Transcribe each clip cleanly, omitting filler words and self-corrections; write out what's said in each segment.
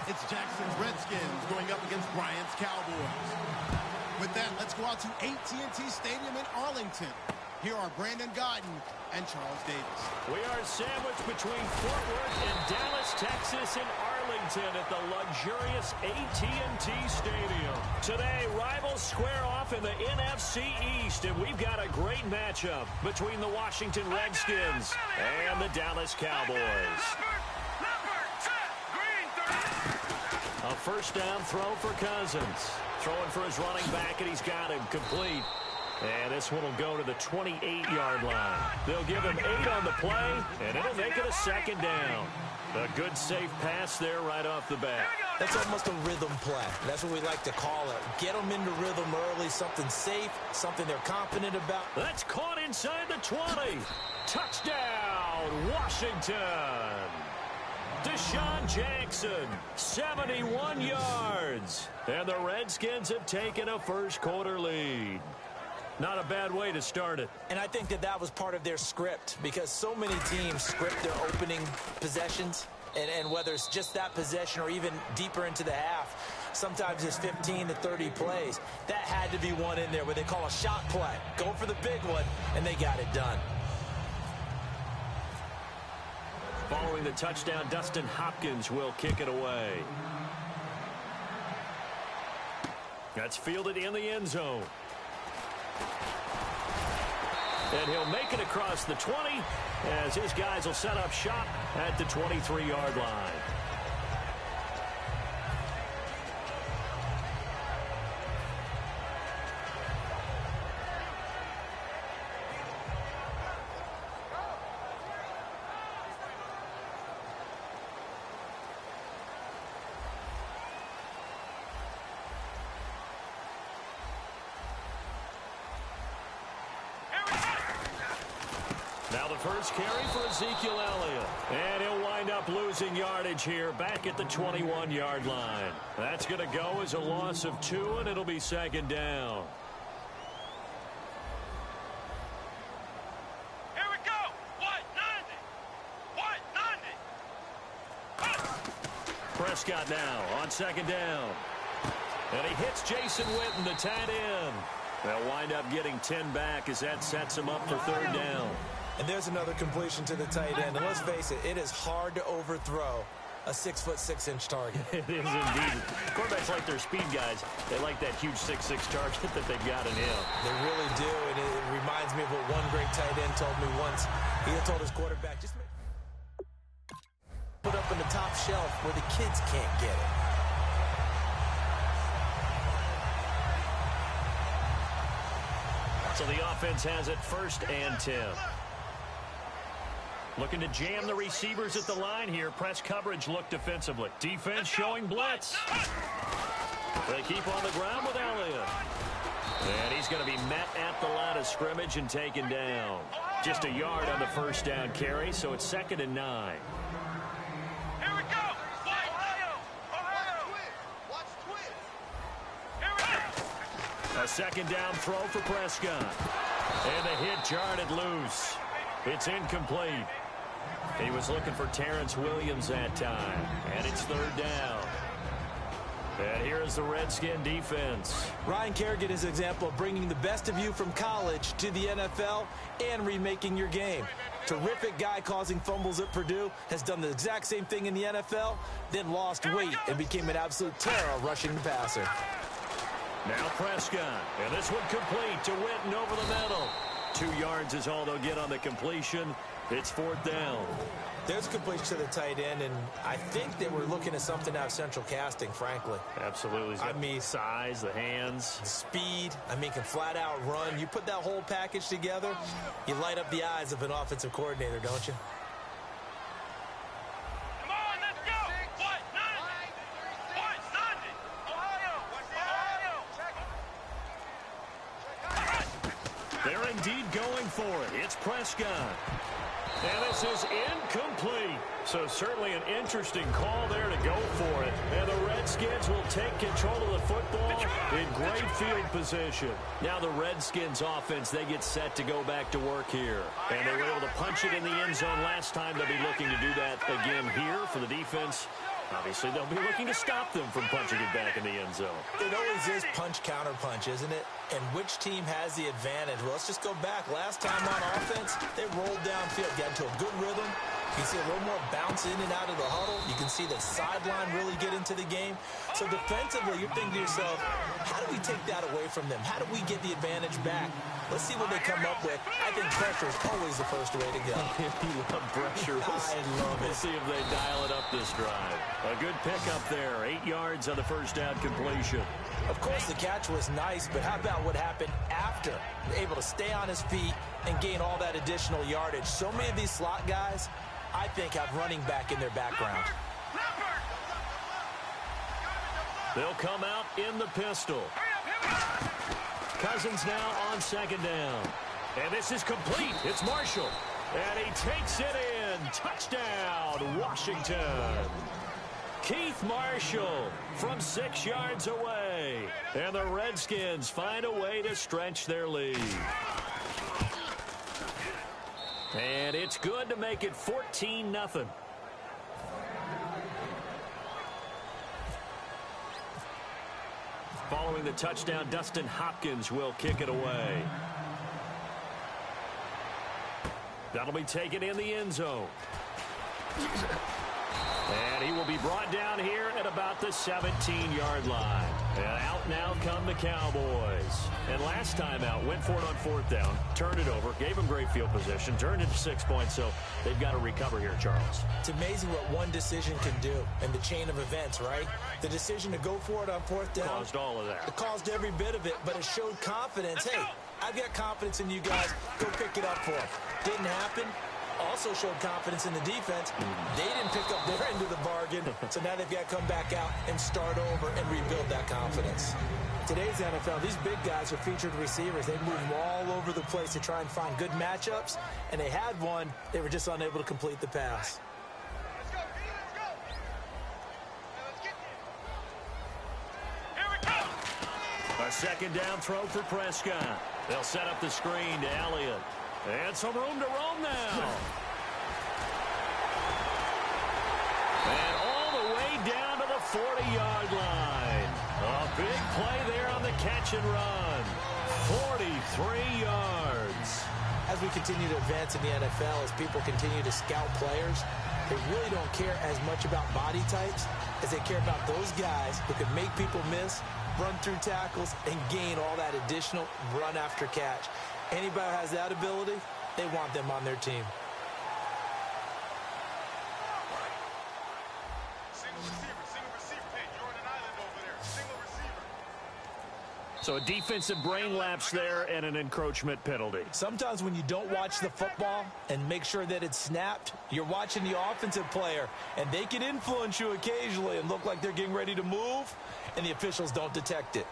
It's Jackson's Redskins going up against Bryant's Cowboys. With that, let's go out to AT&T Stadium in Arlington. Here are Brandon Gaudin and Charles Davis. We are sandwiched between Fort Worth and Dallas, Texas, and Arlington at the luxurious AT&T Stadium. Today, rivals square off in the NFC East, and we've got a great matchup between the Washington Redskins and the Dallas Cowboys. A first down throw for Cousins. Throwing for his running back, and he's got him complete. And this one will go to the 28-yard line. They'll give him 8 on the play, and it'll make it a second down. A good, safe pass there right off the bat. That's almost a rhythm play. That's what we like to call it. Get them into rhythm early, something safe, something they're confident about. That's caught inside the 20. Touchdown, Washington. Deshaun Jackson, 71 yards. And the Redskins have taken a first-quarter lead. Not a bad way to start it. And I think that was part of their script, because so many teams script their opening possessions, and whether it's just that possession or even deeper into the half, sometimes it's 15 to 30 plays. That had to be one in there where they call a shot play. Go for the big one, and they got it done. Following the touchdown, Dustin Hopkins will kick it away. That's fielded in the end zone. And he'll make it across the 20 as his guys will set up shop at the 23-yard line. Now the first carry for Ezekiel Elliott. And he'll wind up losing yardage here back at the 21-yard line. That's going to go as a loss of 2, and it'll be second down. Here we go. What? 90. Prescott now on second down. And he hits Jason Witten, the tight end. They'll wind up getting 10 back as that sets him up for third down. And there's another completion to the tight end. And let's face it, it is hard to overthrow a 6'6" target. It is indeed. Quarterbacks like their speed guys. They like that huge 6'6" target that they've got in him. They really do, and it reminds me of what one great tight end told me once. He had told his quarterback, just put up on the top shelf where the kids can't get it. So the offense has it first and 10. Looking to jam the receivers at the line here. Press coverage look defensively. Defense showing blitz. They keep on the ground with Elliott. And he's going to be met at the line of scrimmage and taken down. Just a yard on the first down carry, so it's 2nd and 9. Here we go. Ohio. Watch twins. Here we go. A second down throw for Prescott. And the hit jarred it loose. It's incomplete. He was looking for Terrence Williams that time. And it's third down. And here is the Redskin defense. Ryan Kerrigan is an example of bringing the best of you from college to the NFL and remaking your game. Terrific guy causing fumbles at Purdue, has done the exact same thing in the NFL, then lost weight and became an absolute terror rushing the passer. Now Prescott, and this one complete to Witten over the middle. 2 yards is all they'll get on the completion. It's fourth down. There's completion to the tight end, and I think they were looking at something out of central casting, frankly. Absolutely. I mean, size, the hands. Speed, I mean, can flat out run. You put that whole package together, you light up the eyes of an offensive coordinator, don't you? Come on, let's go. What? 90. What? 90. Ohio. They're indeed going for it. It's Prescott. And this is incomplete. So certainly an interesting call there to go for it. And the Redskins will take control of the football in great field position. Now the Redskins offense, they get set to go back to work here. And they were able to punch it in the end zone last time. They'll be looking to do that again here for the defense. Obviously, they'll be looking to stop them from punching it back in the end zone. It always is punch-counter-punch, isn't it? And which team has the advantage? Well, let's just go back. Last time on offense, they rolled downfield, got into a good rhythm. You can see a little more bounce in and out of the huddle. You can see the sideline really get into the game. So defensively, you're thinking to yourself, how do we take that away from them? How do we get the advantage back? Let's see what they come up with. I think pressure is always the first way to go. You love pressure. I love it. We'll see if they dial it up this drive. A good pickup there. 8 yards on the first down completion. Of course, the catch was nice, but how about what happened after? Able to stay on his feet and gain all that additional yardage. So many of these slot guys, I think, have running back in their background. They'll come out in the pistol. Cousins now on second down. And this is complete. It's Marshall. And he takes it in. Touchdown, Washington. Keith Marshall from 6 yards away. And the Redskins find a way to stretch their lead. And it's good to make it 14-0. Following the touchdown, Dustin Hopkins will kick it away. That'll be taken in the end zone. And he will be brought down here at about the 17-yard line. And out now come the Cowboys. And last time out, went for it on fourth down, turned it over, gave him great field position, turned it to 6 points, so they've got to recover here, Charles. It's amazing what one decision can do in the chain of events, right? The decision to go for it on fourth down. Caused all of that. It caused every bit of it, but it showed confidence. Hey, I've got confidence in you guys. Go pick it up for them. Didn't happen. Also showed confidence in the defense. They didn't pick up their end of the bargain, so now they've got to come back out and start over and rebuild that confidence. Today's NFL, these big guys are featured receivers. They move them all over the place to try and find good matchups, and they had one. They were just unable to complete the pass. Let's go, let's go. Let's get there. Here we go. A second down throw for Prescott. They'll set up the screen to Elliott. And some room to roam now. And all the way down to the 40-yard line. A big play there on the catch and run. 43 yards. As we continue to advance in the NFL, as people continue to scout players, they really don't care as much about body types as they care about those guys who can make people miss, run through tackles, and gain all that additional run after catch. Anybody who has that ability, they want them on their team. Single receiver. Hey, you're on an island over there. Single receiver. So a defensive brain lapse there and an encroachment penalty. Sometimes when you don't watch the football and make sure that it's snapped, you're watching the offensive player, and they can influence you occasionally and look like they're getting ready to move, and the officials don't detect it.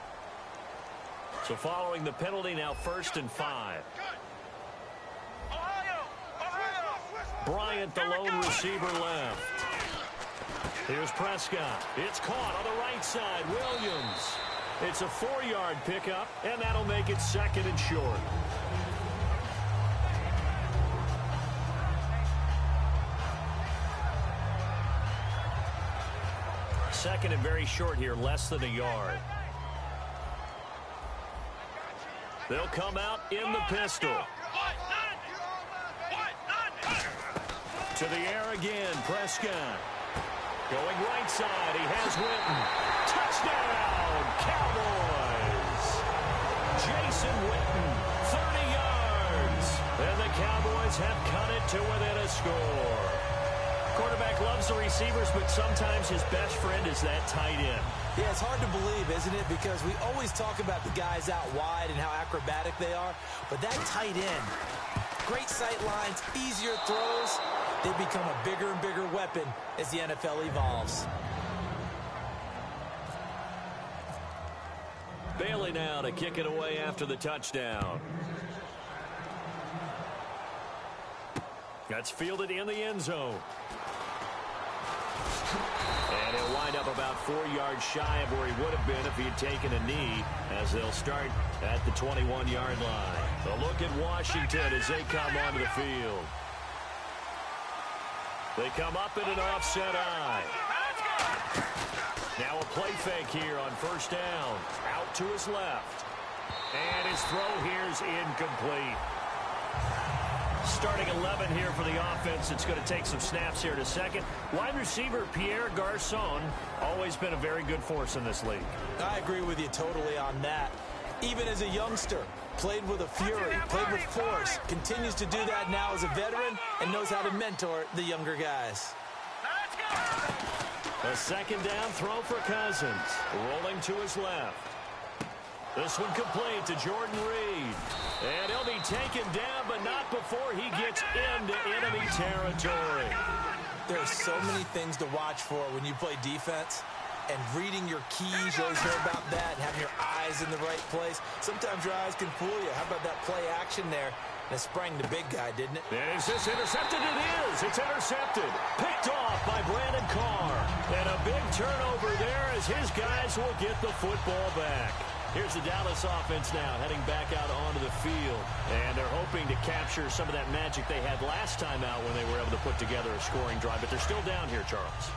So following the penalty, now 1st and 5. Ohio. Bryant, the lone receiver, left. Here's Prescott. It's caught on the right side. Williams. It's a 4-yard pickup, and that'll make it 2nd and short. Second and very short here, less than a yard. They'll come out in the pistol. To the air again, Prescott. Going right side, he has Witten. Touchdown, Cowboys! Jason Witten, 30 yards. And the Cowboys have cut it to within a score. Quarterback loves the receivers, but sometimes his best friend is that tight end. Yeah, it's hard to believe, isn't it? Because we always talk about the guys out wide and how acrobatic they are. But that tight end, great sight lines, easier throws, they become a bigger and bigger weapon as the NFL evolves. Bailey now to kick it away after the touchdown. That's fielded in the end zone. And he'll wind up about 4 yards shy of where he would have been if he had taken a knee, as they'll start at the 21-yard line. A look at Washington as they come onto the field. They come up in an offset eye. fake here on first down. Out to his left. And his throw here is incomplete. Starting 11 here for the offense. It's going to take some snaps here in a second. Wide receiver Pierre Garçon, always been a very good force in this league. I agree with you totally on that. Even as a youngster, played with a fury, played with force, continues to do that now as a veteran, and knows how to mentor the younger guys. A second down throw for Cousins. Rolling to his left. This one complete to Jordan Reed. And he'll be taken down, but not before he gets into enemy territory. There are so many things to watch for when you play defense. And reading your keys, you always hear about that, and having your eyes in the right place. Sometimes your eyes can fool you. How about that play action there? And it sprang the big guy, didn't it? And is this intercepted? It is. It's intercepted. Picked off by Brandon Carr. And a big turnover there as his guys will get the football back. Here's the Dallas offense now heading back out onto the field. And they're hoping to capture some of that magic they had last time out when they were able to put together a scoring drive. But they're still down here, Charles.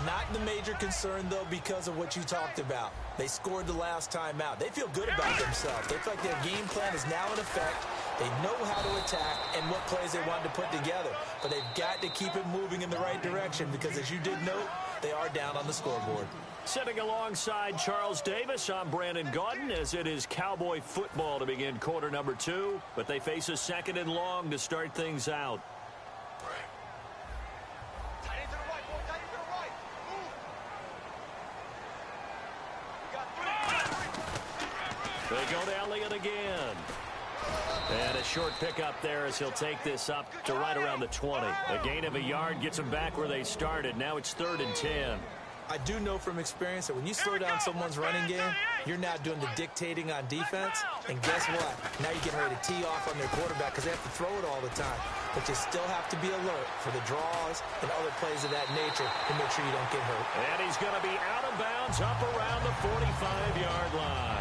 Not the major concern, though, because of what you talked about. They scored the last time out. They feel good about themselves. They feel like their game plan is now in effect. They know how to attack and what plays they want to put together. But they've got to keep it moving in the right direction because, as you did note, they are down on the scoreboard. Sitting alongside Charles Davis, I'm Brandon Gaudin, as it is Cowboy football to begin quarter number 2. But they face a second and long to start things out. They go to Elliott again. And a short pickup there as he'll take this up to right around the 20. A gain of a yard gets them back where they started. Now it's 3rd and 10. I do know from experience that when you slow down someone's running game, you're now doing the dictating on defense. And guess what? Now you're getting ready to tee off on their quarterback because they have to throw it all the time. But you still have to be alert for the draws and other plays of that nature to make sure you don't get hurt. And he's going to be out of bounds up around the 45-yard line.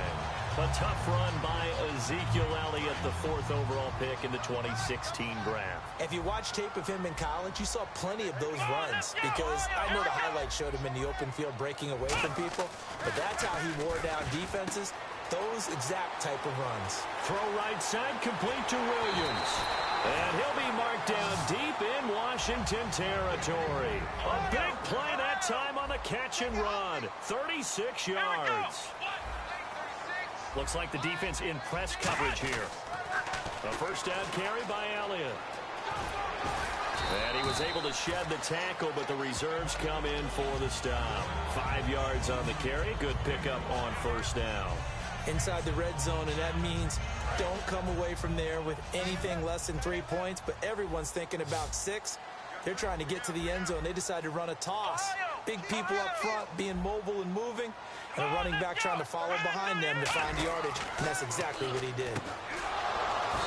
A tough run by Ezekiel Elliott, the 4th overall pick in the 2016 draft. If you watch tape of him in college, you saw plenty of those runs because I know the highlights showed him in the open field breaking away from people, but that's how he wore down defenses, those exact type of runs. Throw right side complete to Williams. And he'll be marked down deep in Washington territory. A big play that time on the catch and run. 36 yards. Looks like the defense in press coverage here. A first down carry by Elliott. And he was able to shed the tackle, but the reserves come in for the stop. 5 yards on the carry. Good pickup on first down. Inside the red zone, and that means don't come away from there with anything less than 3 points, but everyone's thinking about 6. They're trying to get to the end zone. They decide to run a toss. Big people up front being mobile and moving, and a running back trying to follow behind them to find yardage, and that's exactly what he did.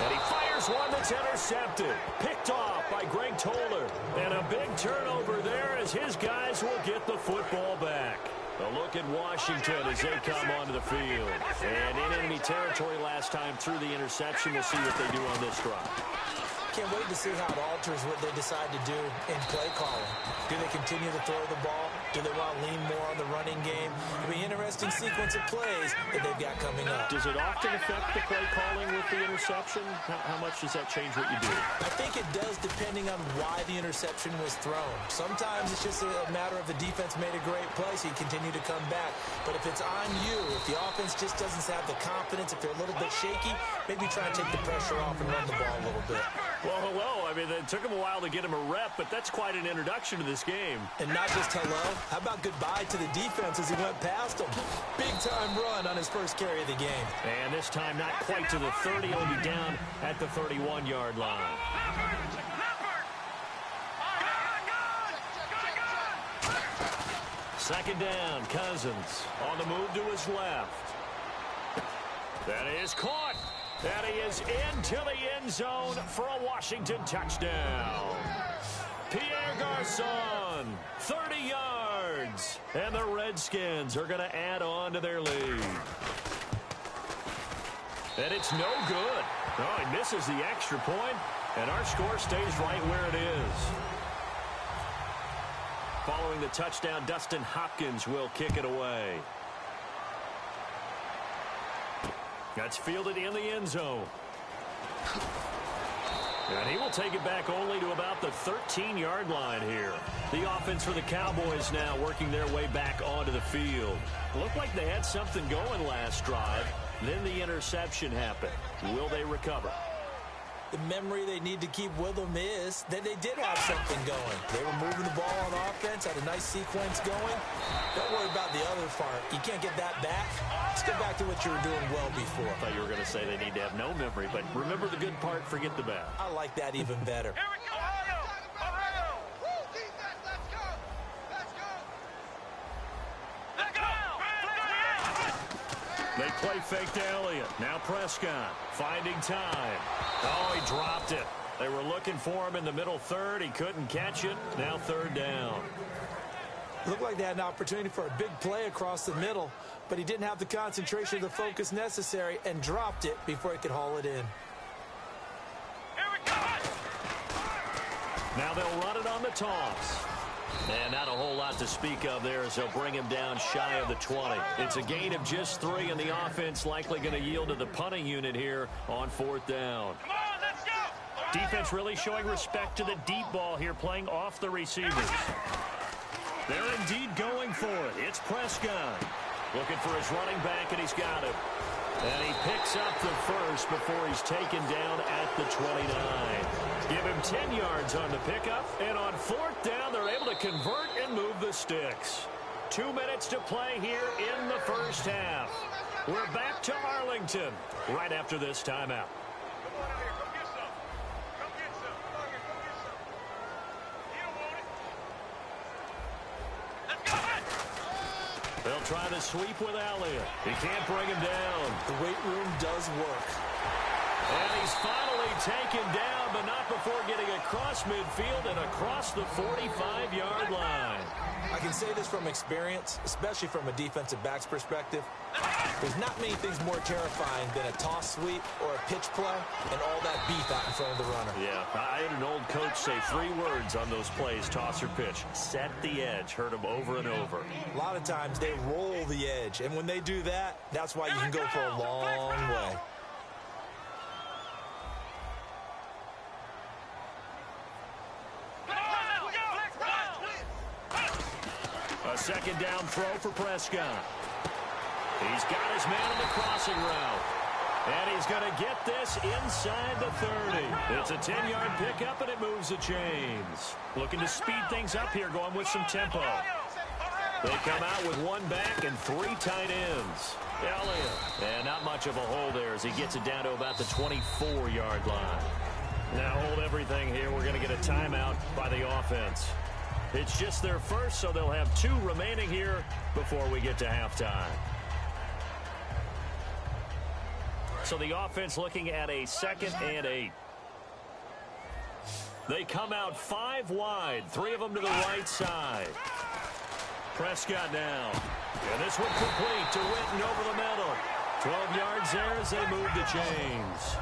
And he fires one that's intercepted. Picked off by Greg Toller. And a big turnover there as his guys will get the football back. A look at Washington as they come onto the field. And in enemy territory last time through the interception. We'll see what they do on this drive. Can't wait to see how it alters what they decide to do in play calling. Do they continue to throw the ball? Do they want to lean more on the running game? It'll be an interesting sequence of plays that they've got coming up. Does it often affect the play calling with the interception? How much does that change what you do? I think it does depending on why the interception was thrown. Sometimes it's just a matter of the defense made a great play, so you continue to come back. But if it's on you, if the offense just doesn't have the confidence, if they're a little bit shaky, maybe try and take the pressure off and run the ball a little bit. Well, hello. I mean, it took him a while to get him a rep, but that's quite an introduction to this game. And not just hello. How about goodbye to the defense as he went past him? Big-time run on his first carry of the game. And this time not quite to the 30. He'll be down at the 31-yard line. Second down, Cousins on the move to his left. That is caught. That he is into the end zone for a Washington touchdown. Pierre Garçon, 30 yards. And the Redskins are going to add on to their lead. And it's no good. Oh, he misses the extra point, and our score stays right where it is. Following the touchdown, Dustin Hopkins will kick it away. That's fielded in the end zone. And he will take it back only to about the 13-yard line here. The offense for the Cowboys now working their way back onto the field. Looked like they had something going last drive. Then the interception happened. Will they recover? The memory they need to keep with them is that they did have something going. They were moving the ball on offense, had a nice sequence going. Don't worry about the other part. You can't get that back. Let's get back to what you were doing well before. I thought you were going to say they need to have no memory, but remember the good part, forget the bad. I like that even better. Here we go, Ohio! Ohio! Woo, defense, let's go! Let's go! Let's go! They play fake to Elliott. Now Prescott finding time. Oh, he dropped it. They were looking for him in the middle third. He couldn't catch it. Now third down. Looked like they had an opportunity for a big play across the middle, but he didn't have the concentration or the focus necessary and dropped it before he could haul it in. Here we go! Now they'll run it on the toss. And not a whole lot to speak of there as they'll bring him down shy of the 20. It's a gain of just 3, and the offense likely going to yield to the punting unit here on fourth down. Come on, let's go! Defense really showing respect to the deep ball here, playing off the receivers. They're indeed going for it. It's Prescott looking for his running back, and he's got him. And he picks up the first before he's taken down at the 29. Give him 10 yards on the pickup, and on fourth down, they're able to convert and move the sticks. 2 minutes to play here in the first half. We're back to Arlington right after this timeout. Come on in here, come get some. Come get some. Come on here, come get some. You don't want it. Let's go! They'll try the sweep with Elliott. He can't bring him down. The weight room does work. And he's finally taken down, but not before getting across midfield and across the 45-yard line. I can say this from experience, especially from a defensive back's perspective. There's not many things more terrifying than a toss sweep or a pitch play and all that beef out in front of the runner. Yeah, I had an old coach say 3 words on those plays, toss or pitch. Set the edge. Heard him over and over. A lot of times they roll the edge, and when they do that, that's why you can go for a long way. A second down throw for Prescott. He's got his man on the crossing route. And he's going to get this inside the 30. It's a 10-yard pickup, and it moves the chains. Looking to speed things up here, going with some tempo. They come out with 1 back and 3 tight ends. Elliott. And not much of a hole there as he gets it down to about the 24-yard line. Now hold everything here. We're going to get a timeout by the offense. It's just their first, so they'll have 2 remaining here before we get to halftime. So the offense looking at a 2nd and 8. They come out 5 wide, 3 of them to the right side. Prescott now. And this one complete to Witten over the middle. 12 yards there as they move the chains.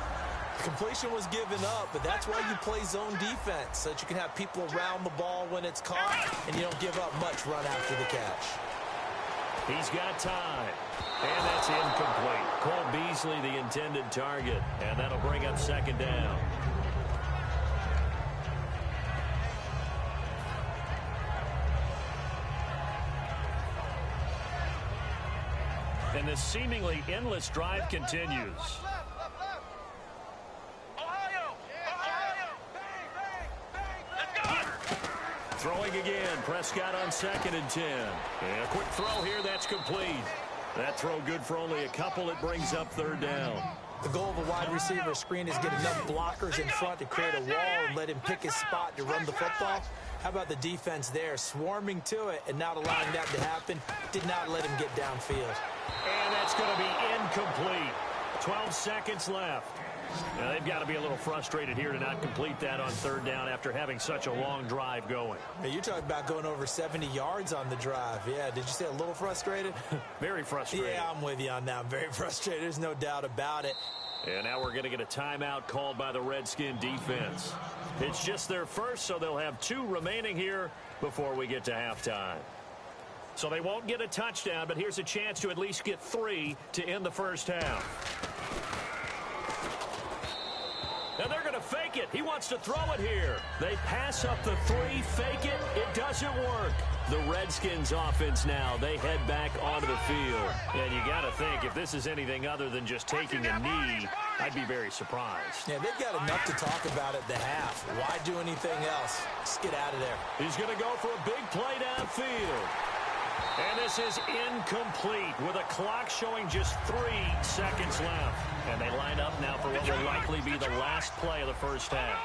Completion was given up, but that's why you play zone defense, so that you can have people around the ball when it's caught, and you don't give up much run after the catch. He's got time. And that's incomplete. Cole Beasley, the intended target, and that'll bring up 2nd down. And this seemingly endless drive continues. Throwing again, Prescott on 2nd and 10. And a quick throw here, that's complete. That throw good for only a couple. It brings up 3rd down. The goal of a wide receiver screen is get enough blockers in front to create a wall and let him pick his spot to run the football. How about the defense there, swarming to it and not allowing that to happen? Did not let him get downfield. And that's going to be incomplete. 12 seconds left. Now, they've got to be a little frustrated here to not complete that on 3rd down after having such a long drive going. Hey, you're talking about going over 70 yards on the drive. Yeah, did you say a little frustrated? Very frustrated. Yeah, I'm with you on that. I'm very frustrated. There's no doubt about it. And now we're going to get a timeout called by the Redskin defense. It's just their first, so they'll have 2 remaining here before we get to halftime. So they won't get a touchdown, but here's a chance to at least get 3 to end the first half. And they're going to fake it. He wants to throw it here. They pass up the 3, fake it. It doesn't work. The Redskins offense now, they head back onto the field. And you got to think, if this is anything other than just taking a knee, I'd be very surprised. Yeah, they've got enough to talk about at the half. Why do anything else? Just get out of there. He's going to go for a big play downfield. And this is incomplete with a clock showing just 3 seconds left. And they line up now for what will likely be the last play of the first half.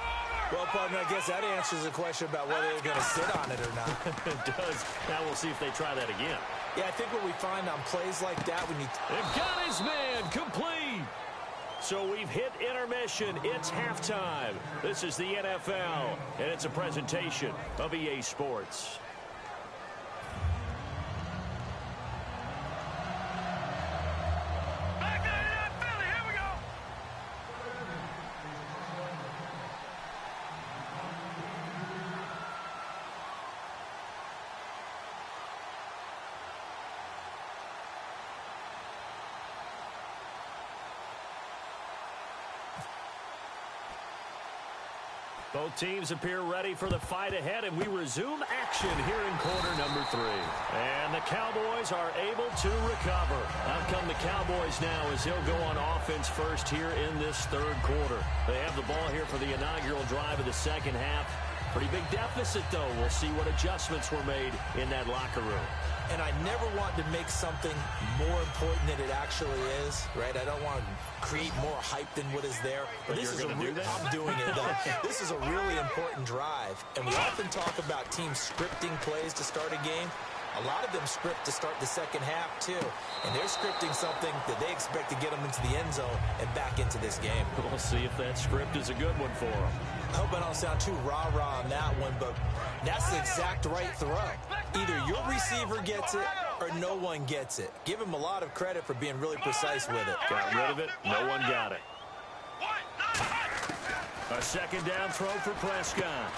Well, partner, I guess that answers the question about whether they're going to sit on it or not. It does. Now we'll see if they try that again. Yeah, I think what we find on plays like that when you... They've got his man complete. So we've hit intermission. It's halftime. This is the NFL, and it's a presentation of EA Sports. Both teams appear ready for the fight ahead, and we resume action here in quarter number 3. And the Cowboys are able to recover. Out come the Cowboys now as they'll go on offense first here in this third quarter. They have the ball here for the inaugural drive of the second half. Pretty big deficit, though. We'll see what adjustments were made in that locker room. And I never want to make something more important than it actually is, right? I don't want to create more hype than what is there. But this is I'm doing it, though. This is a really important drive. And we often talk about teams scripting plays to start a game. A lot of them script to start the second half, too. And they're scripting something that they expect to get them into the end zone and back into this game. We'll see if that script is a good one for them. I hope I don't sound too rah-rah on that one, but that's the exact right throw. Either your receiver gets it or no one gets it. Give him a lot of credit for being really precise with it. Got rid of it. No one got it. A second down throw for Prescott.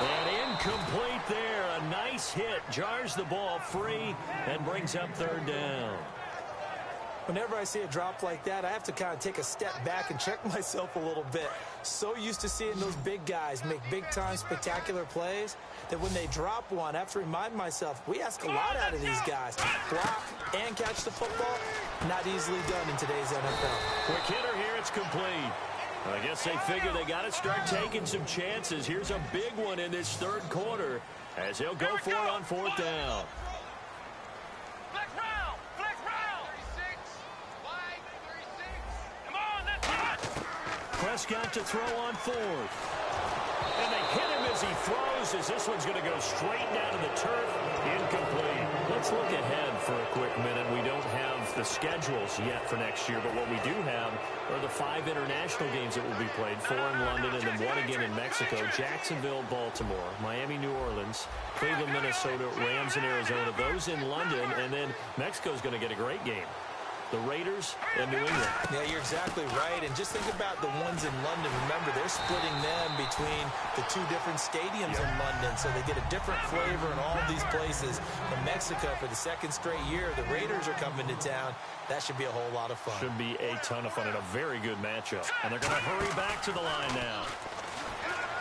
And incomplete there. A nice hit. Jars the ball free and brings up third down. Whenever I see a drop like that, I have to kind of take a step back and check myself a little bit. So used to seeing those big guys make big-time spectacular plays that when they drop one, I have to remind myself, we ask a lot out of these guys. Block and catch the football, not easily done in today's NFL. Quick hitter here, it's complete. I guess they figure they got to start taking some chances. Here's a big one in this third quarter as they'll go for it on fourth down. Prescott to throw on fourth. And they hit him as he throws, as this one's going to go straight down to the turf. Incomplete. Let's look ahead for a quick minute. We don't have the schedules yet for next year, but what we do have are the 5 international games that will be played, 4 in London and then 1 again in Mexico, Jacksonville, Baltimore, Miami, New Orleans, Cleveland, Minnesota, Rams in Arizona, those in London, and then Mexico's going to get a great game. The Raiders and New England. Yeah, you're exactly right. And just think about the ones in London. Remember, they're splitting them between the 2 different stadiums in London, so they get a different flavor in all these places. In Mexico, for the second straight year, the Raiders are coming to town. That should be a whole lot of fun. Should be a ton of fun and a very good matchup. And they're going to hurry back to the line now.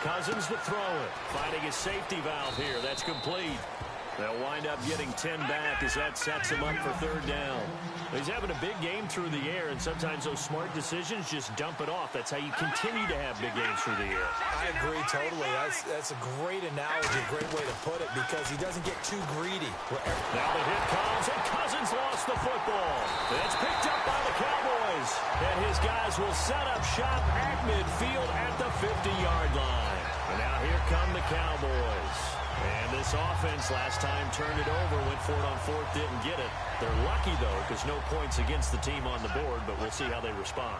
Cousins to throw it. Finding his safety valve here. That's complete. They'll wind up getting 10 back as that sets him up for third down. He's having a big game through the air, and sometimes those smart decisions just dump it off. That's how you continue to have big games through the air. I agree totally. That's a great analogy, great way to put it, because he doesn't get too greedy. Now the hit comes, and Cousins lost the football. It's picked up by the Cowboys, and his guys will set up shop at midfield at the 50-yard line. And now here come the Cowboys. And this offense last time turned it over, went for it on fourth, didn't get it. They're lucky, though, because no points against the team on the board, but we'll see how they respond.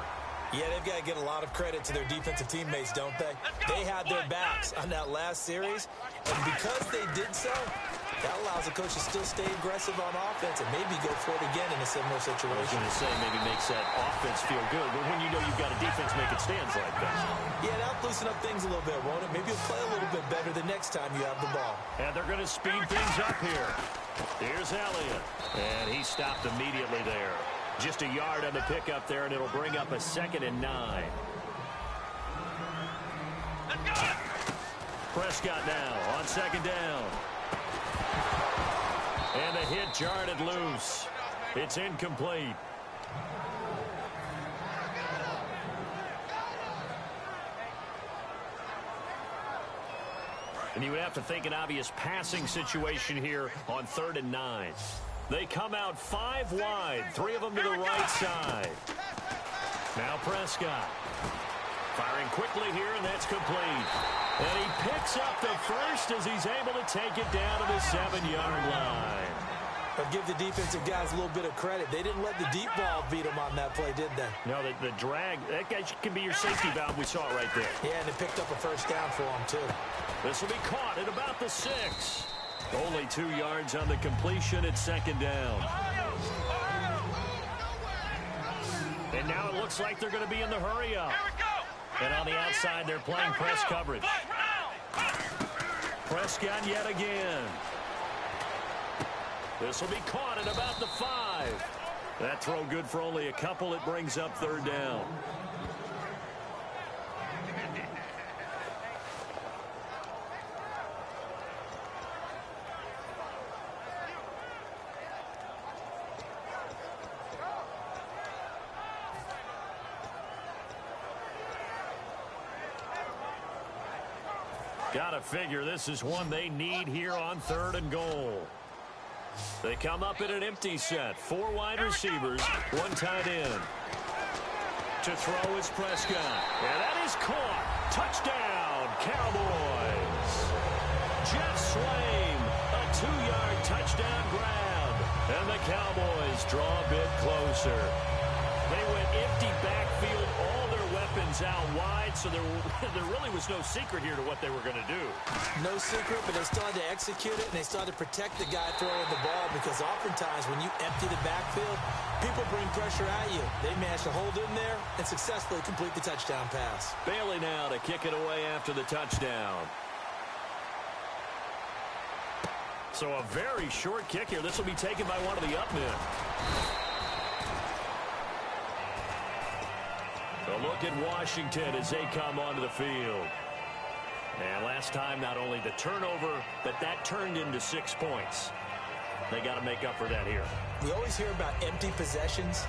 Yeah, they've got to get a lot of credit to their defensive teammates, don't they? They had their backs on that last series, and because they did so, that allows the coach to still stay aggressive on offense and maybe go for it again in a similar situation. I was going to say maybe makes that offense feel good, but when you know you've got a defense making stands like that. Yeah, that'll loosen up things a little bit, won't it? Maybe you'll play a little bit better the next time you have the ball. And they're going to speed things up here. Here's Elliott, and he stopped immediately there. Just a yard on the pickup there, and it'll bring up a 2nd and 9. Prescott now on 2nd down. And the hit jarred it loose. It's incomplete. And you would have to think an obvious passing situation here on 3rd and 9. They come out 5 wide, 3 of them to the right side. Now Prescott. Firing quickly here, and that's complete. And he picks up the first as he's able to take it down to the 7-yard line. But give the defensive guys a little bit of credit. They didn't let the deep ball beat them on that play, did they? No, the drag, that guy can be your safety valve. We saw it right there. Yeah, and it picked up a first down for them, too. This will be caught at about the 6. Only 2 yards on the completion at 2nd down. And now it looks like they're going to be in the hurry-up. And on the outside, they're playing press coverage. Prescott yet again. This will be caught at about the 5. That throw good for only a couple. It brings up 3rd down. Gotta figure this is one they need here on 3rd and goal. They come up in an empty set. 4 wide receivers, 1 tight end. To throw is Prescott. And that is caught. Touchdown, Cowboys. Jeff Swaim, a 2-yard touchdown grab. And the Cowboys draw a bit closer. They went empty backfield, all their weapons out wide, so there really was no secret here to what they were going to do. No secret, but they still had to execute it, and they still had to protect the guy throwing the ball, because oftentimes when you empty the backfield, people bring pressure at you. They managed to hold in there and successfully complete the touchdown pass. Bailey now to kick it away after the touchdown. So a very short kick here. This will be taken by one of the up men. A look at Washington as they come onto the field. And last time, not only the turnover, but that turned into 6 points. They got to make up for that here. We always hear about empty possessions,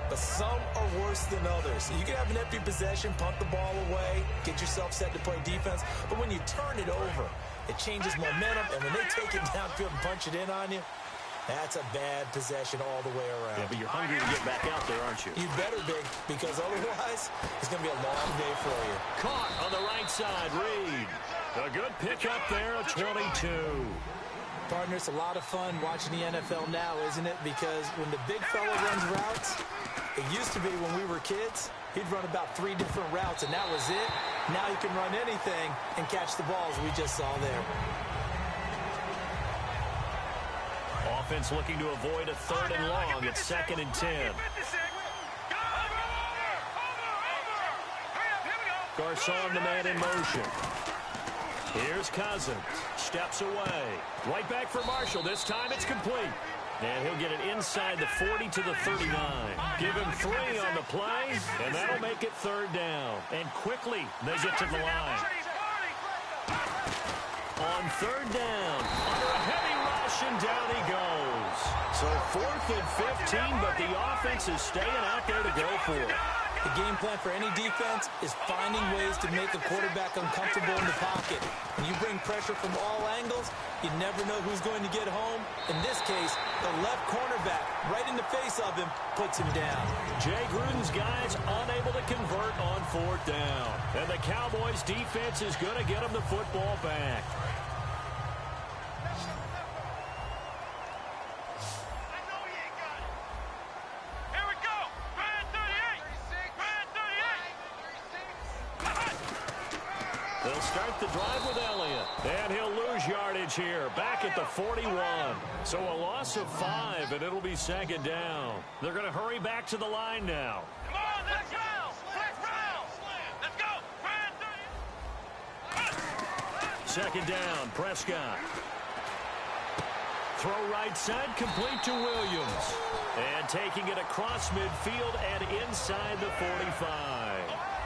but some are worse than others. You can have an empty possession, punt the ball away, get yourself set to play defense, but when you turn it over, it changes momentum, and when they take it downfield and punch it in on you, that's a bad possession all the way around. Yeah, but you're hungry to get back out there, aren't you? You better be, because otherwise, it's going to be a long day for you. Caught on the right side, Reed. A good pickup there at 22. Partner, it's a lot of fun watching the NFL now, isn't it? Because when the big fella runs routes, it used to be when we were kids, he'd run about 3 different routes, and that was it. Now he can run anything and catch the balls we just saw there. Offense looking to avoid a 3rd and long at 2nd and 10. Garcon, the man in motion. Here's Cousins. Steps away. Right back for Marshall. This time it's complete. And he'll get it inside the 40 to the 39. Give him 3 on the play, and that'll make it 3rd down. And quickly, they get to the line. On 3rd down, under a heavy rush, and down he goes. So 4th and 15, but the offense is staying out there to go for it. The game plan for any defense is finding ways to make a quarterback uncomfortable in the pocket. When you bring pressure from all angles, you never know who's going to get home. In this case, the left cornerback, right in the face of him, puts him down. Jay Gruden's guys unable to convert on 4th down. And the Cowboys defense is going to get them the football back. They'll start the drive with Elliott. And he'll lose yardage here, back at the 41. So a loss of 5, and it'll be second down. They're going to hurry back to the line now. Come on, let's go! Let's go! Second down, Prescott. Throw right side, complete to Williams. And taking it across midfield and inside the 45.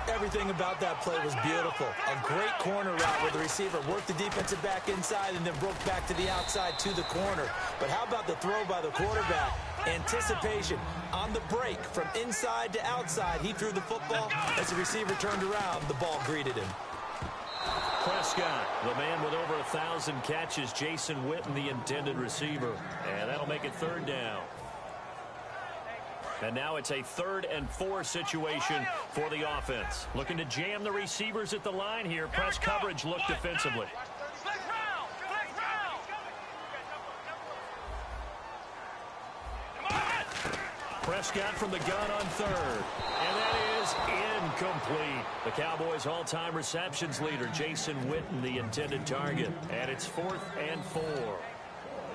Everything about that play was beautiful. A great corner route where the receiver worked the defensive back inside and then broke back to the outside to the corner. But how about the throw by the quarterback? Anticipation on the break from inside to outside. He threw the football. As the receiver turned around, the ball greeted him. Prescott, the man with over 1,000 catches, Jason Witten, the intended receiver. And that'll make it third down. And now it's a 3rd and 4 situation for the offense. Looking to jam the receivers at the line here. Press coverage look defensively. Prescott from the gun on 3rd. And that is incomplete. The Cowboys' all-time receptions leader, Jason Witten, the intended target. And it's 4th and 4.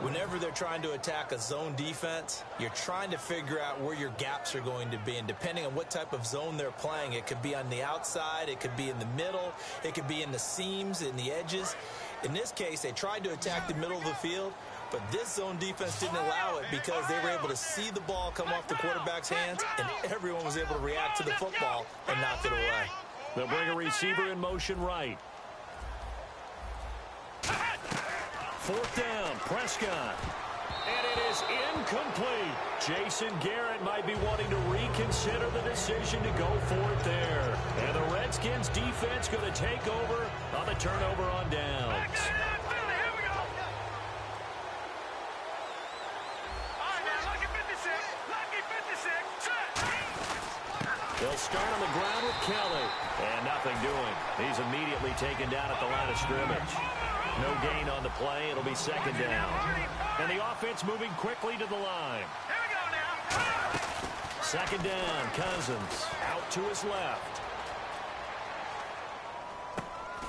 Whenever they're trying to attack a zone defense, you're trying to figure out where your gaps are going to be. And depending on what type of zone they're playing, it could be on the outside, it could be in the middle, it could be in the seams, in the edges. In this case, they tried to attack the middle of the field, but this zone defense didn't allow it because they were able to see the ball come off the quarterback's hands, and everyone was able to react to the football and knock it away. They'll bring a receiver in motion right. 4th down, Prescott. And it is incomplete. Jason Garrett might be wanting to reconsider the decision to go for it there. And the Redskins defense going to take over on the turnover on downs. They'll start on the ground with Kelly. And nothing doing. He's immediately taken down at the line of scrimmage. No gain on the play. It'll be second down. And the offense moving quickly to the line. Second down, Cousins out to his left.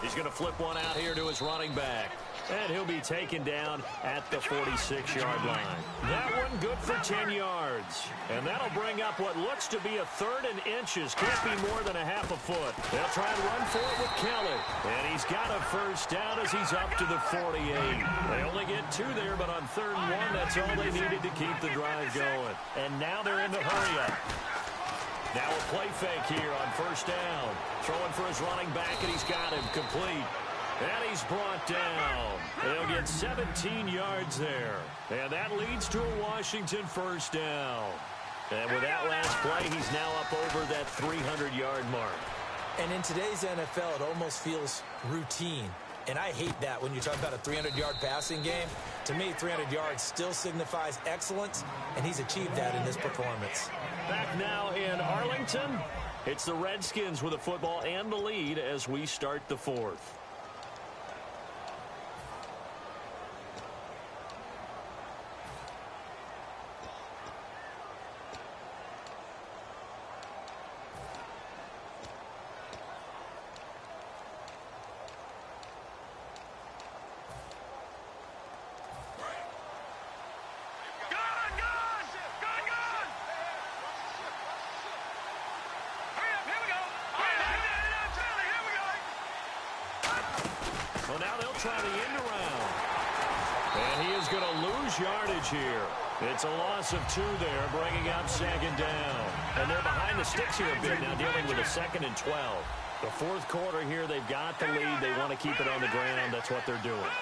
He's going to flip one out here to his running back. And he'll be taken down at the 46-yard line. That one good for 10 yards. And that'll bring up what looks to be a 3rd and inches. Can't be more than a half a foot. They'll try and run for it with Kelly. And he's got a first down as he's up to the 48. They only get 2 there, but on 3rd and 1, that's all they needed to keep the drive going. And now they're in the hurry-up. Now a play fake here on first down. Throwing for his running back, and he's got him complete. And he's brought down. They'll get 17 yards there. And that leads to a Washington first down. And with that last play, he's now up over that 300-yard mark. And in today's NFL, it almost feels routine. And I hate that when you talk about a 300-yard passing game. To me, 300 yards still signifies excellence, and he's achieved that in this performance. Back now in Arlington, it's the Redskins with the football and the lead as we start the 4th. Well, now they'll try the end around. And he is going to lose yardage here. It's a loss of 2 there, bringing up second down. And they're behind the sticks here a bit now, dealing with a 2nd and 12. The 4th quarter here, they've got the lead. They want to keep it on the ground. That's what they're doing.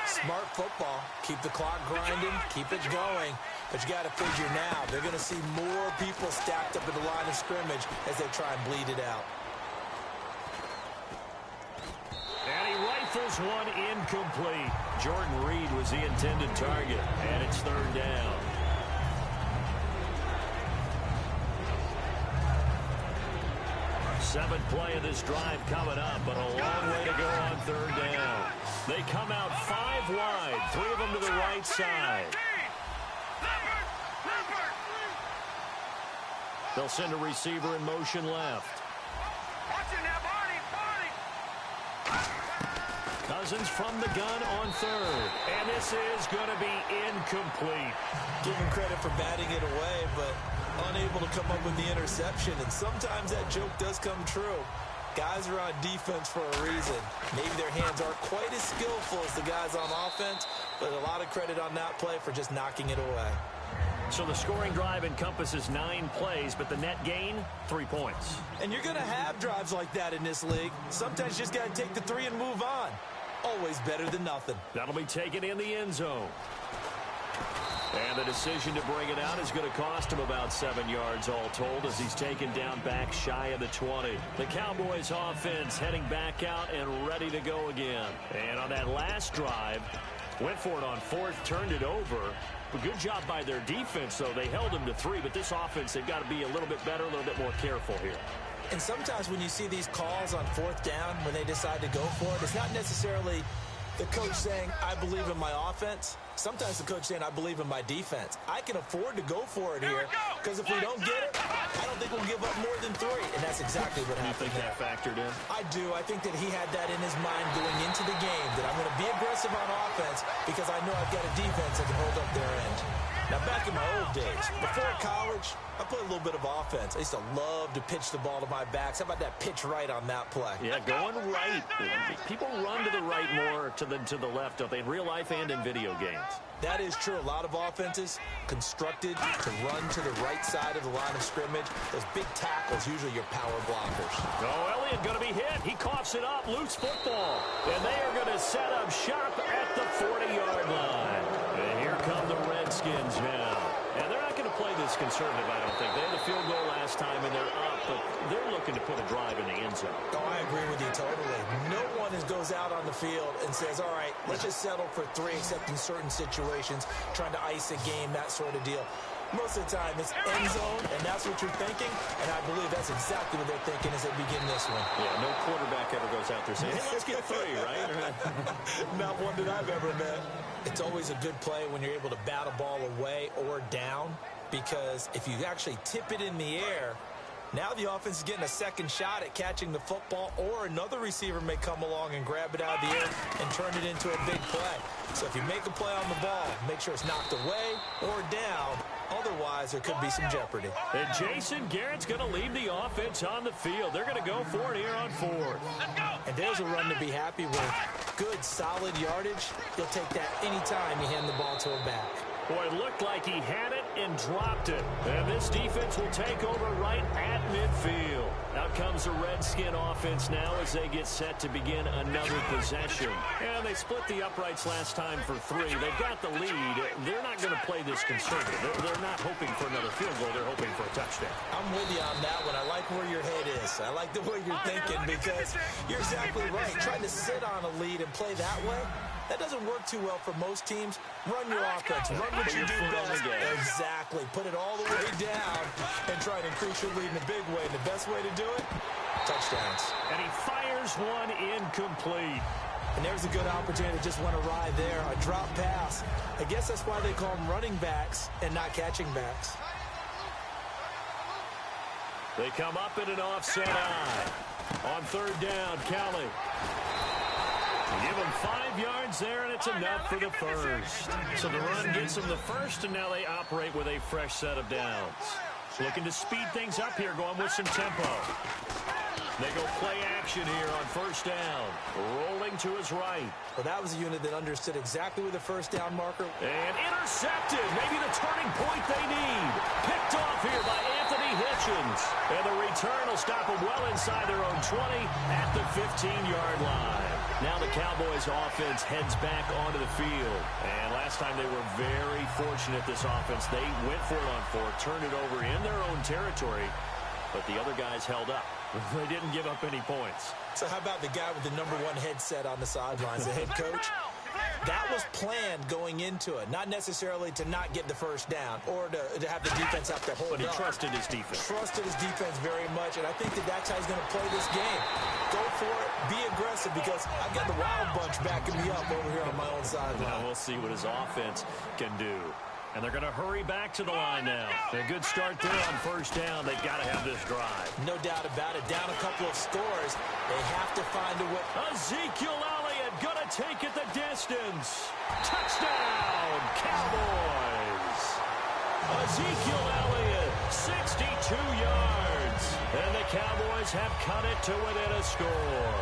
Smart football. Keep the clock grinding. Keep it going. But you got to figure now, they're going to see more people stacked up at the line of scrimmage as they try and bleed it out. And he rifles one incomplete. Jordan Reed was the intended target. And it's 3rd down. Seventh play of this drive coming up, but a long way to go on 3rd down. They come out 5 wide, 3 of them to the right side. They'll send a receiver in motion left. Watch it now, Barney! Cousins from the gun on third. And this is going to be incomplete. Give him credit for batting it away, but unable to come up with the interception. And sometimes that joke does come true. Guys are on defense for a reason. Maybe their hands aren't quite as skillful as the guys on offense, but a lot of credit on that play for just knocking it away. So the scoring drive encompasses 9 plays, but the net gain, 3 points. And you're going to have drives like that in this league. Sometimes you just got to take the 3 and move on. Always better than nothing. That'll be taken in the end zone. And the decision to bring it out is going to cost him about 7 yards all told as he's taken down back shy of the 20. The Cowboys offense heading back out and ready to go again. And on that last drive, went for it on 4th, turned it over. A good job by their defense, though. They held them to 3, but this offense, they've got to be a little bit better, a little bit more careful here. And sometimes when you see these calls on 4th down, when they decide to go for it, it's not necessarily the coach saying, I believe in my offense. Sometimes the coach saying, I believe in my defense. I can afford to go for it here, because if we don't get it, I don't think we'll give up more than 3. And that's exactly what happened. You think that factored in? I do. I think that he had that in his mind going into the game, that I'm going to be aggressive on offense because I know I've got a defense that can hold up their end. Now, back in my old days, before college, I played a little bit of offense. I used to love to pitch the ball to my backs. How about that pitch right on that play? Yeah, going right. People run to the right more than to the left, don't they, in real life and in video games? That is true. A lot of offenses constructed to run to the right side of the line of scrimmage. Those big tackles, usually your power blockers. Oh, Elliott going to be hit. He coughs it up. Loose football. And they are going to set up shop at the 40-yard line. And here come the Redskins now. And they're not going to play this conservative, I don't think. They had a field goal last time, and they're up, but they're looking to put a drive in the end zone. Oh, I agree with you totally. No one goes out on the field and says, all right, let's just settle for 3, except in certain situations, trying to ice a game, that sort of deal. Most of the time, it's end zone, and that's what you're thinking, and I believe that's exactly what they're thinking as they begin this one. Yeah, no quarterback ever goes out there saying, hey, let's get 3, right? Not one that I've ever met. It's always a good play when you're able to bat a ball away or down, because if you actually tip it in the air, now the offense is getting a second shot at catching the football, or another receiver may come along and grab it out of the air and turn it into a big play. So if you make a play on the ball, make sure it's knocked away or down. Otherwise, there could be some jeopardy. And Jason Garrett's going to leave the offense on the field. They're going to go for it here on 4th. And there's a run to be happy with. Good, solid yardage. He'll take that anytime you hand the ball to a back. Boy, it looked like he had it and dropped it. And this defense will take over right at midfield. Out comes the Redskin offense now as they get set to begin another possession. And they split the uprights last time for 3. They've got the lead. They're not going to play this conservative. They're not hoping for another field goal. They're hoping for a touchdown. I'm with you on that one. I like where your head is. I like the way you're thinking, because you're exactly right. Trying to sit on a lead and play that way, that doesn't work too well for most teams. Run your offense. Run what you do best. Exactly. Put it all the way down and try to increase your lead in a big way. And the best way to do it, touchdowns. And he fires one incomplete. And there's a good opportunity to just want to ride there. A drop pass. I guess that's why they call them running backs and not catching backs. They come up in an offset eye. On 3rd down, Kelly. Give him 5 yards there, and it's enough for the first. So the run gets them the first, and now they operate with a fresh set of downs. Looking to speed things up here, going with some tempo. They go play action here on 1st down. Rolling to his right. Well, that was a unit that understood exactly where the 1st down marker. And intercepted. Maybe the turning point they need. Picked off here by Anthony Hitchens. And the return will stop them well inside their own 20 at the 15-yard line. Now the Cowboys offense heads back onto the field. And last time they were very fortunate, this offense. They went for it on 4th, turned it over in their own territory, but the other guys held up. They didn't give up any points. So how about the guy with the #1 headset on the sidelines, the head coach? That was planned going into it, not necessarily to not get the 1st down or to have the defense have to hold up. But he trusted his defense. Trusted his defense very much, and I think that that's how he's going to play this game. Go for it, be aggressive, because I've got the Wild Bunch backing me up over here on my own sideline. Now we'll see what his offense can do. And they're going to hurry back to the line now. A good start there on 1st down. They've got to have this drive. No doubt about it. Down a couple of scores. They have to find a way. Ezekiel Elliott gonna take it the distance. Touchdown, Cowboys. Ezekiel Elliott, 62 yards. And the Cowboys have cut it to within a score.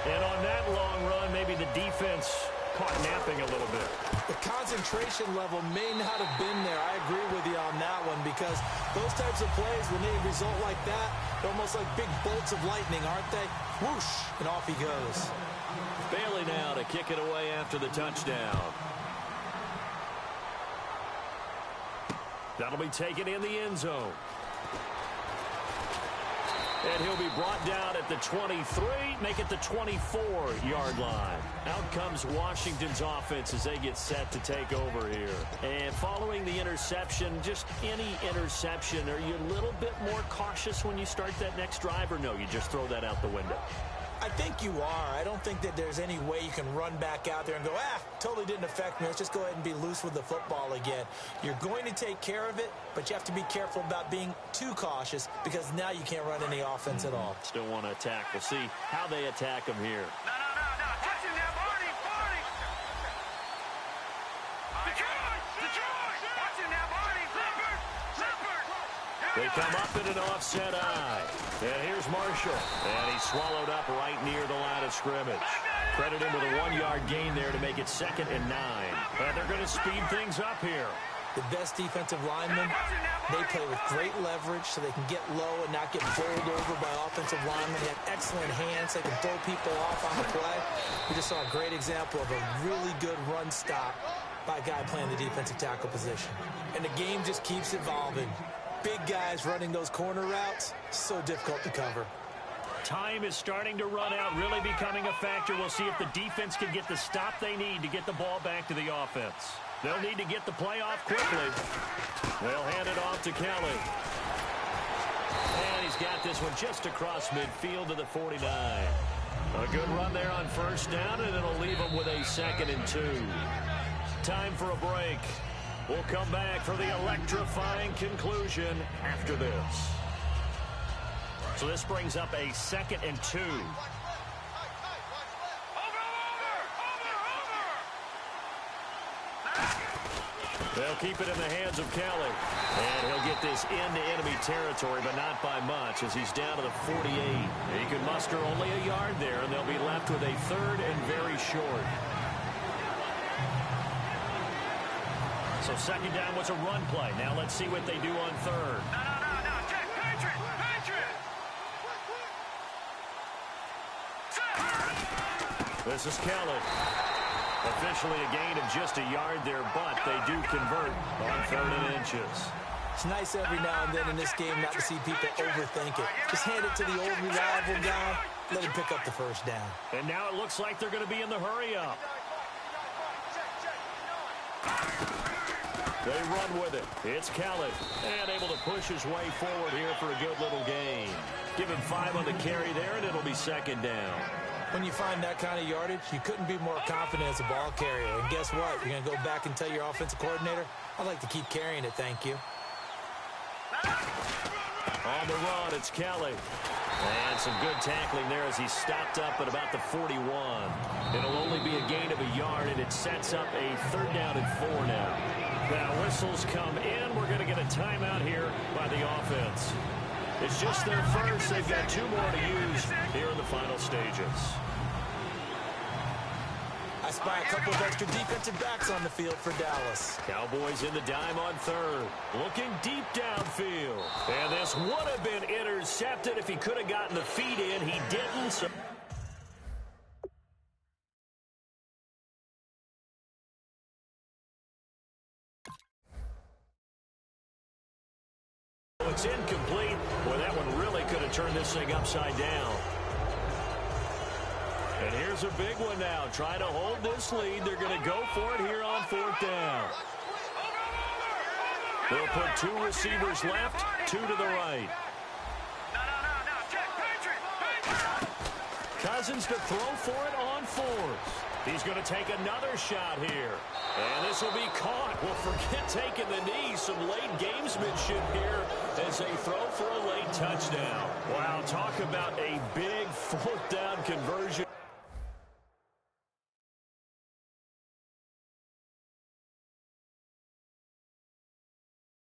And on that long run, maybe the defense caught napping a little bit. The concentration level may not have been there. I agree with you on that one, because those types of plays, when they result like that, they're almost like big bolts of lightning, aren't they? Whoosh, and off he goes. Bailey now to kick it away after the touchdown. That'll be taken in the end zone. And he'll be brought down at the 23, make it the 24-yard line. Out comes Washington's offense as they get set to take over here. And following the interception, just any interception, are you a little bit more cautious when you start that next drive, or no, you just throw that out the window? I think you are. I don't think that there's any way you can run back out there and go, totally didn't affect me. Let's just go ahead and be loose with the football again. You're going to take care of it, but you have to be careful about being too cautious, because now you can't run any offense at all. Still want to attack. We'll see how they attack him here. No. Touch him now, Barney. Detroit. Watch him now, Barney. Clippers. They come up in an offset eye. And here's Marshall. And he's swallowed up right near the line of scrimmage. Credit him with a 1-yard gain there to make it 2nd and 9. And they're going to speed things up here. The best defensive linemen, they play with great leverage so they can get low and not get bowled over by offensive linemen. They have excellent hands. They can throw people off on the play. We just saw a great example of a really good run stop by a guy playing the defensive tackle position. And the game just keeps evolving. Big guys running those corner routes, so difficult to cover. Time is starting to run out, really becoming a factor. We'll see if the defense can get the stop they need to get the ball back to the offense. They'll need to get the play off quickly. They'll hand it off to Kelly. And he's got this one just across midfield to the 49. A good run there on first down, and it'll leave them with a 2nd and 2. Time for a break. We'll come back for the electrifying conclusion after this. So this brings up a 2nd and 2. They'll keep it in the hands of Kelly. And he'll get this into enemy territory, but not by much, as he's down to the 48. He can muster only a yard there, and they'll be left with a 3rd and very short. So 2nd down was a run play. Now let's see what they do on 3rd. No. Check. Patriot. This is Kelly. Officially a gain of just a yard there, but they do convert on 3rd and inches. It's nice every now and then in this game not to see people overthink it. Just hand it to the old reliable guy, let him pick up the 1st down. And now it looks like they're going to be in the hurry-up. They run with it. It's Kelly. And able to push his way forward here for a good little gain. Give him 5 on the carry there, and it'll be 2nd down. When you find that kind of yardage, you couldn't be more confident as a ball carrier. And guess what? You're going to go back and tell your offensive coordinator, I'd like to keep carrying it, thank you. On the run, it's Kelly. And some good tackling there as he stopped up at about the 41. It'll only be a gain of a yard, and it sets up a 3rd down and 4 now. Now whistles come in. We're going to get a timeout here by the offense. It's just their first. They've got 2 more to use here in the final stages. I spy a couple of extra defensive backs on the field for Dallas. Cowboys in the dime on 3rd. Looking deep downfield. And this would have been intercepted if he could have gotten the feet in. He didn't. So it's incomplete. Well, that one really could have turned this thing upside down. And here's a big one now. Trying to hold this lead. They're going to go for it here on 4th down. They'll put 2 receivers left, 2 to the right. No. Check. Patriot. Cousins to throw for it on 4th. He's going to take another shot here. And this will be caught. Well, forget taking the knee. Some late gamesmanship here as they throw for a late touchdown. Wow, talk about a big 4th down conversion.